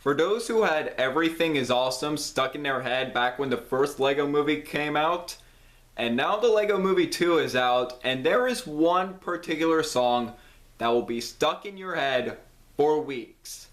For those who had Everything is Awesome stuck in their head back when the first LEGO movie came out, and now the LEGO Movie 2 is out, and there is one particular song that will be stuck in your head for weeks.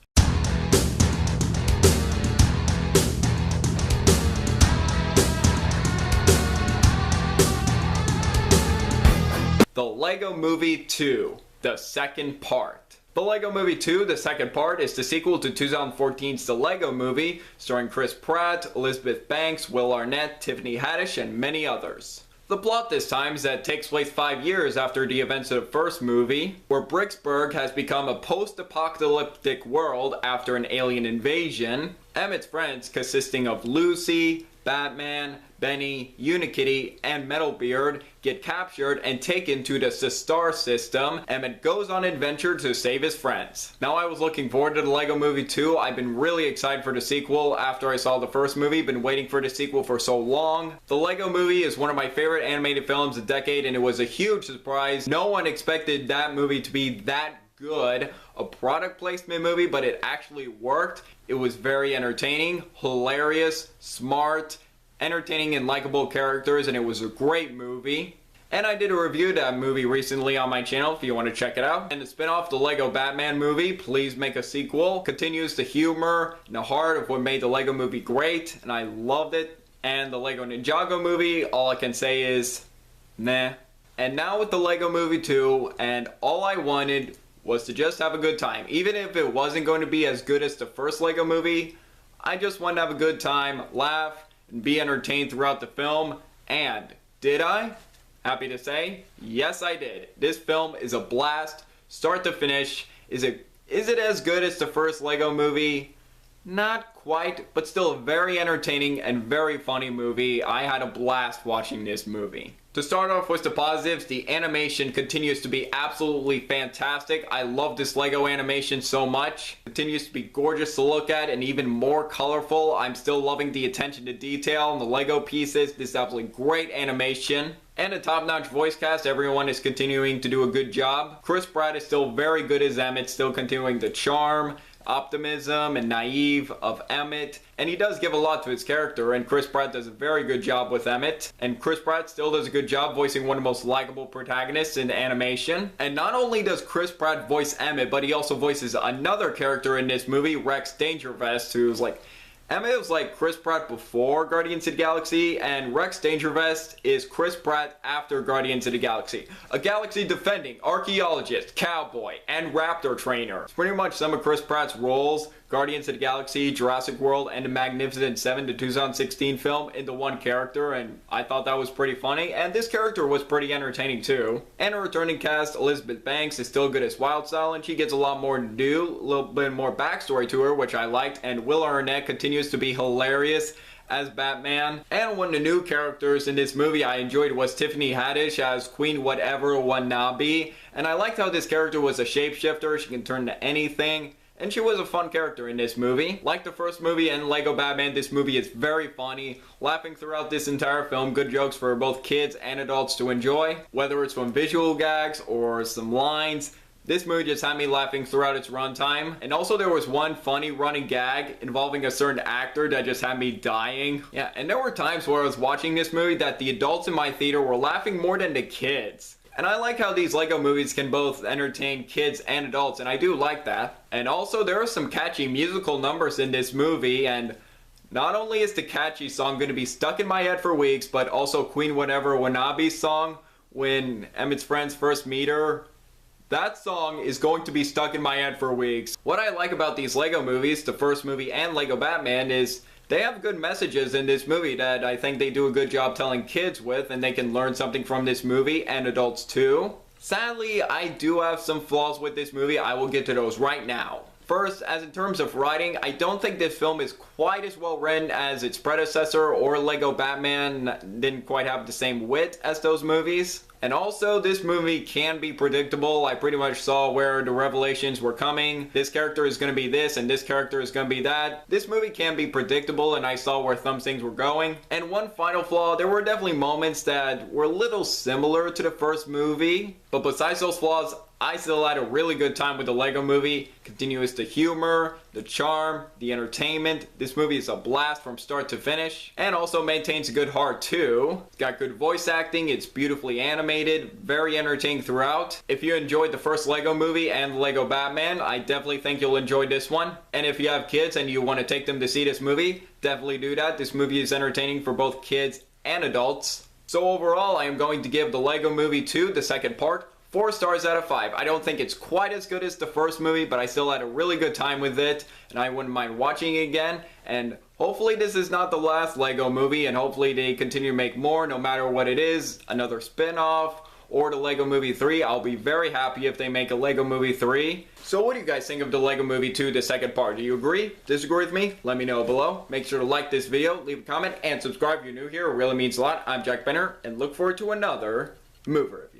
The LEGO Movie 2, the second part. The LEGO Movie 2, the second part, is the sequel to 2014's The LEGO Movie, starring Chris Pratt, Elizabeth Banks, Will Arnett, Tiffany Haddish, and many others. The plot this time is that it takes place 5 years after the events of the first movie, where Bricksburg has become a post-apocalyptic world after an alien invasion. Emmett's friends, consisting of Lucy, Batman, Benny, Unikitty, and Metalbeard, get captured and taken to the Sistar system. Emmett goes on an adventure to save his friends. Now, I was looking forward to the LEGO Movie 2. I've been really excited for the sequel after I saw the first movie. Been waiting for the sequel for so long. The LEGO Movie is one of my favorite animated films of the decade, and it was a huge surprise. No one expected that movie to be that good, a product placement movie, but it actually worked. It was very entertaining, hilarious, smart, entertaining and likable characters, and it was a great movie. And I did a review of that movie recently on my channel if you want to check it out. And the spin-off, the LEGO Batman movie, Please Make a Sequel, continues the humor and the heart of what made the LEGO Movie great, and I loved it. And the LEGO Ninjago movie, all I can say is, meh. And now with the LEGO Movie 2, and all I wanted was to just have a good time. Even if it wasn't going to be as good as the first LEGO Movie, I just wanted to have a good time, laugh, and be entertained throughout the film. And did I? Happy to say, yes I did. This film is a blast, start to finish. Is it as good as the first LEGO Movie? Not quite, but still a very entertaining and very funny movie. I had a blast watching this movie. To start off with the positives, the animation continues to be absolutely fantastic. I love this LEGO animation so much. It continues to be gorgeous to look at and even more colorful. I'm still loving the attention to detail on the LEGO pieces. This is absolutely great animation. And a top-notch voice cast. Everyone is continuing to do a good job. Chris Pratt is still very good as Emmett, still continuing the charm, optimism, and naive of Emmett, and he does give a lot to his character, and Chris Pratt does a very good job with Emmett, and Chris Pratt still does a good job voicing one of the most likable protagonists in animation. And not only does Chris Pratt voice Emmett, but he also voices another character in this movie, Rex Dangervest, who's like, Emmett was like Chris Pratt before Guardians of the Galaxy, and Rex Dangervest is Chris Pratt after Guardians of the Galaxy. A galaxy-defending archaeologist, cowboy, and raptor trainer. It's pretty much some of Chris Pratt's roles, Guardians of the Galaxy, Jurassic World, and The Magnificent Seven, the 2016 film, into one character, and I thought that was pretty funny, and this character was pretty entertaining too. And a returning cast, Elizabeth Banks, is still good as Wildstyle, and she gets a lot more to do, a little bit more backstory to her, which I liked, and Will Arnett continues to be hilarious as Batman. And one of the new characters in this movie I enjoyed was Tiffany Haddish as Queen Whatever Wannabe, and I liked how this character was a shapeshifter. She can turn to anything, and she was a fun character in this movie. Like the first movie and LEGO Batman, this movie is very funny, laughing throughout this entire film, good jokes for both kids and adults to enjoy, whether it's from visual gags or some lines. This movie just had me laughing throughout its runtime. And also there was one funny running gag involving a certain actor that just had me dying. Yeah, and there were times where I was watching this movie that the adults in my theater were laughing more than the kids. And I like how these LEGO movies can both entertain kids and adults, and I do like that. And also there are some catchy musical numbers in this movie, and not only is the catchy song going to be stuck in my head for weeks, but also Queen Whatever Wannabe's song, when Emmett's friends first meet her, that song is going to be stuck in my head for weeks. What I like about these LEGO movies, the first movie and LEGO Batman, is they have good messages in this movie that I think they do a good job telling kids with, and they can learn something from this movie, and adults too. Sadly, I do have some flaws with this movie. I will get to those right now. First, as in terms of writing, I don't think this film is quite as well written as its predecessor, or LEGO Batman didn't quite have the same wit as those movies. And also, this movie can be predictable. I pretty much saw where the revelations were coming. This character is going to be this, and this character is going to be that. This movie can be predictable, and I saw where things were going. And one final flaw, there were definitely moments that were a little similar to the first movie. But besides those flaws, I still had a really good time with the Lego Movie. Continuous the humor, the charm, the entertainment. This movie is a blast from start to finish, and also maintains a good heart too. It's got good voice acting, it's beautifully animated, very entertaining throughout. If you enjoyed the first Lego Movie and the Lego Batman, I definitely think you'll enjoy this one. And if you have kids and you want to take them to see this movie, definitely do that. This movie is entertaining for both kids and adults. So overall, I am going to give the Lego Movie 2, the second part, 4 stars out of 5. I don't think it's quite as good as the first movie, but I still had a really good time with it, and I wouldn't mind watching it again. And hopefully this is not the last Lego Movie, and hopefully they continue to make more, no matter what it is, another spin-off, or the Lego Movie 3. I'll be very happy if they make a Lego Movie 3. So what do you guys think of the Lego Movie 2, the second part? Do you agree? Disagree with me? Let me know below. Make sure to like this video, leave a comment, and subscribe if you're new here. It really means a lot. I'm Jack Benner, and look forward to another movie review.